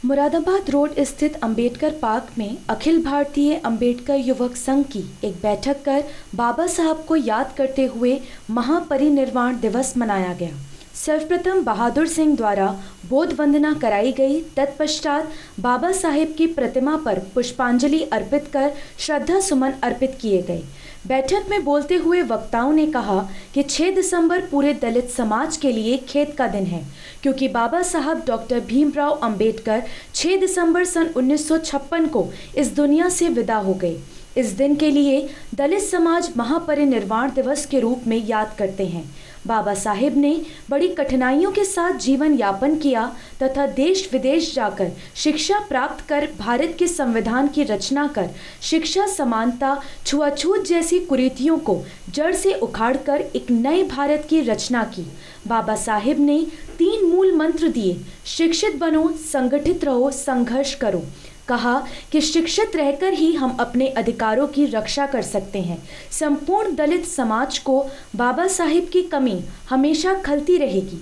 Moradabad road स्थित Ambedkar park में अखिल भारतीय अंबेडकर युवक संघ की एक बैठक कर बाबा साहब को याद करते हुए महापरिनिर्वाण दिवस मनाया गया। सर्वप्रथम बहादुर सिंह द्वारा बोध वंदना कराई गई। तत्पश्चात बाबा साहेब की प्रतिमा पर पुष्पांजलि अर्पित कर श्रद्धा सुमन अर्पित किए गए। बैठक में बोलते हुए वक्ताओं ने कहा कि 6 दिसंबर पूरे दलित समाज के लिए खेद का दिन है, क्योंकि बाबा साहब डॉक्टर भीमराव अंबेडकर 6 दिसंबर सन 1956 को इस दुनिया से विदा हो गए। इस दिन के लिए दलित समाज महापरिनिर्वाण दिवस के रूप में याद करते हैं। बाबा साहेब ने बड़ी कठिनाइयों के साथ जीवन यापन किया तथा देश विदेश जाकर शिक्षा प्राप्त कर भारत के संविधान की रचना कर शिक्षा, समानता, छुआछूत जैसी कुरीतियों को जड़ से उखाड़कर एक नए भारत की रचना की। बाबा साहेब ने 3 मूल मंत्र दिए: शिक्षित बनो, संगठित रहो, संघर्ष करो। कहा कि शिक्षित रहकर ही हम अपने अधिकारों की रक्षा कर सकते हैं। संपूर्ण दलित समाज को बाबा साहिब की कमी हमेशा खलती रहेगी।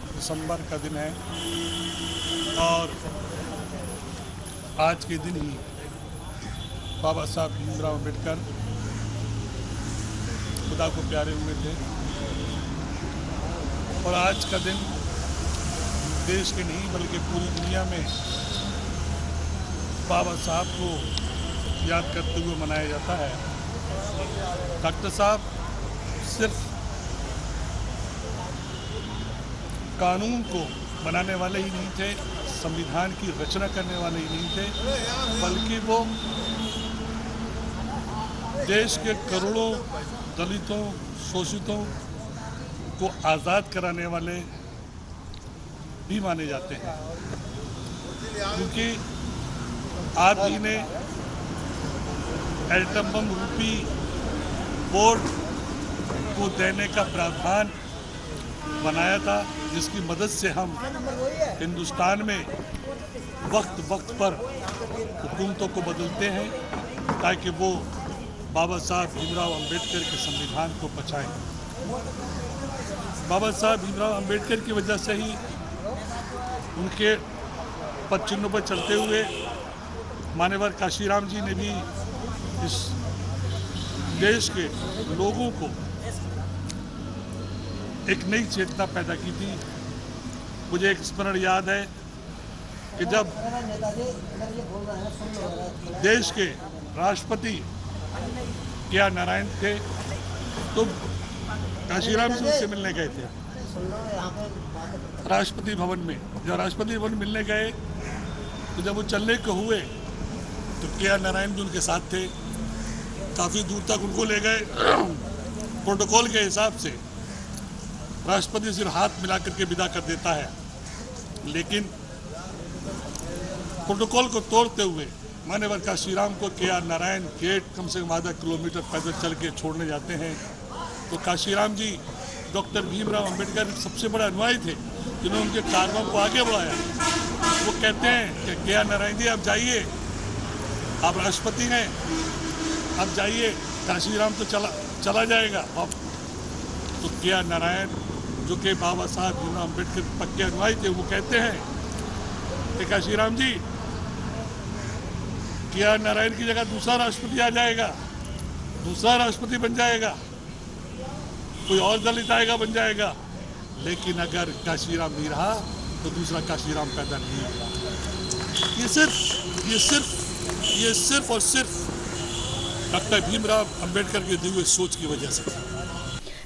दिसंबर का दिन है और आज के दिन ही बाबा साहब भीमराव अंबेडकर खुदा को प्यारे हुए थे और आज का दिन देश के नहीं बल्कि पूरी दुनिया में बाबा साहब को याद करते हुए मनाया जाता है। डॉक्टर साहब सिर्फ कानून को बनाने वाले ही नहीं थे, संविधान की रचना करने वाले ही नहीं थे, बल्कि वो देश के करोड़ों दलितों, शोषितों को आज़ाद कराने वाले भी माने जाते हैं। क्योंकि आप ही ने एटम बम रूपी बोर्ड को देने का प्रावधान बनाया था, जिसकी मदद से हम हिंदुस्तान में वक्त वक्त पर हुकूमतों को बदलते हैं ताकि वो बाबा साहब भीमराव अंबेडकर के संविधान को बचाएं। बाबा साहब भीमराव अंबेडकर की वजह से ही उनके पद चिन्हों पर चलते हुए मान्यवर काशीराम जी ने भी इस देश के लोगों को एक नई चेतना पैदा की थी। मुझे एक स्मरण याद है कि जब देश के राष्ट्रपति के.आर. नारायण थे तो काशीराम जी से मिलने गए थे राष्ट्रपति भवन में। जब राष्ट्रपति भवन मिलने गए तो जब वो चलने को हुए तो के.आर. नारायण जी उनके साथ थे। काफ़ी दूर तक उनको ले गए। प्रोटोकॉल के हिसाब से राष्ट्रपति सिर्फ हाथ मिला करके विदा कर देता है, लेकिन प्रोटोकॉल को तोड़ते हुए मान्यवर काशीराम को के.आर. नारायण गेट कम से कम आधा किलोमीटर पैदल चल के छोड़ने जाते हैं। तो काशीराम जी डॉक्टर भीमराव अंबेडकर सबसे बड़ा अनुयायी थे जिन्होंने उनके कारवां को आगे बढ़ाया। वो कहते हैं कि के.आर. नारायण जी आप जाइए, आप राष्ट्रपति हैं, अब जाइए, काशीराम तो चला जाएगा। तो के.आर. नारायण जो कि बाबा साहब भीमराव अंबेडकर पक्के अनुयायी थे, वो कहते हैं कि काशीराम जी, के.आर. नारायण की जगह दूसरा राष्ट्रपति आ जाएगा, दूसरा राष्ट्रपति बन जाएगा, कोई और दलित आएगा बन जाएगा, लेकिन अगर काशीराम नहीं रहा तो दूसरा काशीराम पैदा नहीं होगा। ये सिर्फ और सिर्फ डॉक्टर भीमराव अंबेडकर की दी हुई सोच की वजह से।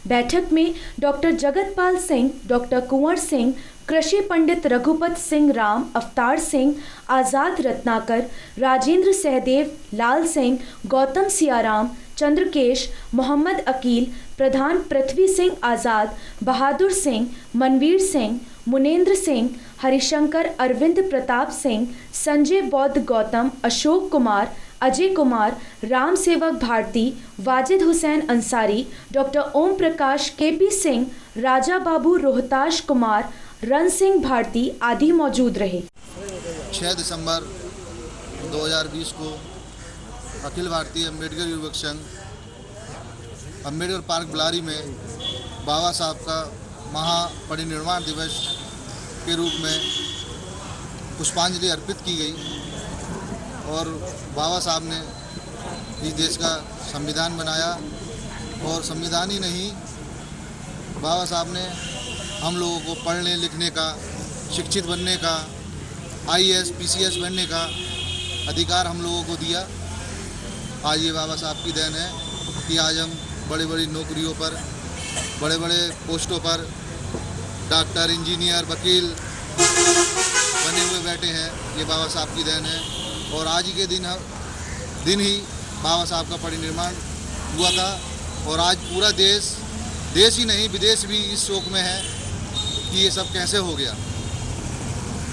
बैठक में डॉक्टर जगतपाल सिंह, डॉक्टर कुंवर सिंह, कृषि पंडित रघुपत सिंह राम, अवतार सिंह, आज़ाद रत्नाकर, राजेंद्र सहदेव, लाल सिंह, गौतम सियाराम, चंद्रकेश, मोहम्मद अकील, प्रधान पृथ्वी सिंह आज़ाद, बहादुर सिंह, मनवीर सिंह, मुनेन्द्र सिंह, हरिशंकर, अरविंद प्रताप सिंह, संजय बौद्ध गौतम, अशोक कुमार, अजय कुमार, राम सेवक Bharti, Wajid Hussain Ansari, doctor Om Prakash, KP. Singh, Raja Babu, Rohtash Kumar, run Singh Bharti आदि मौजूद रहे। 6 दिसंबर 2020 को अखिल भारतीय अंबेडकर युवक संघ अंबेडकर पार्क बिलारी में बाबा साहब का महापरिनिर्वाण दिवस के रूप में पुष्पांजलि अर्पित की गई और बाबा साहब ने इस देश का संविधान बनाया। और संविधान ही नहीं, बाबा साहब ने हम लोगों को पढ़ने लिखने का, शिक्षित बनने का, IAS PCS बनने का अधिकार हम लोगों को दिया। आज ये बाबा साहब की देन है कि आज हम बड़ी बड़ी नौकरियों पर, बड़े बड़े पोस्टों पर डॉक्टर, इंजीनियर, वकील बने हुए बैठे हैं। ये बाबा साहब की देन है। और आज के दिन ही बाबा साहब का परिनिर्वाण हुआ था। और आज पूरा देश ही नहीं, विदेश भी इस शोक में है कि ये सब कैसे हो गया।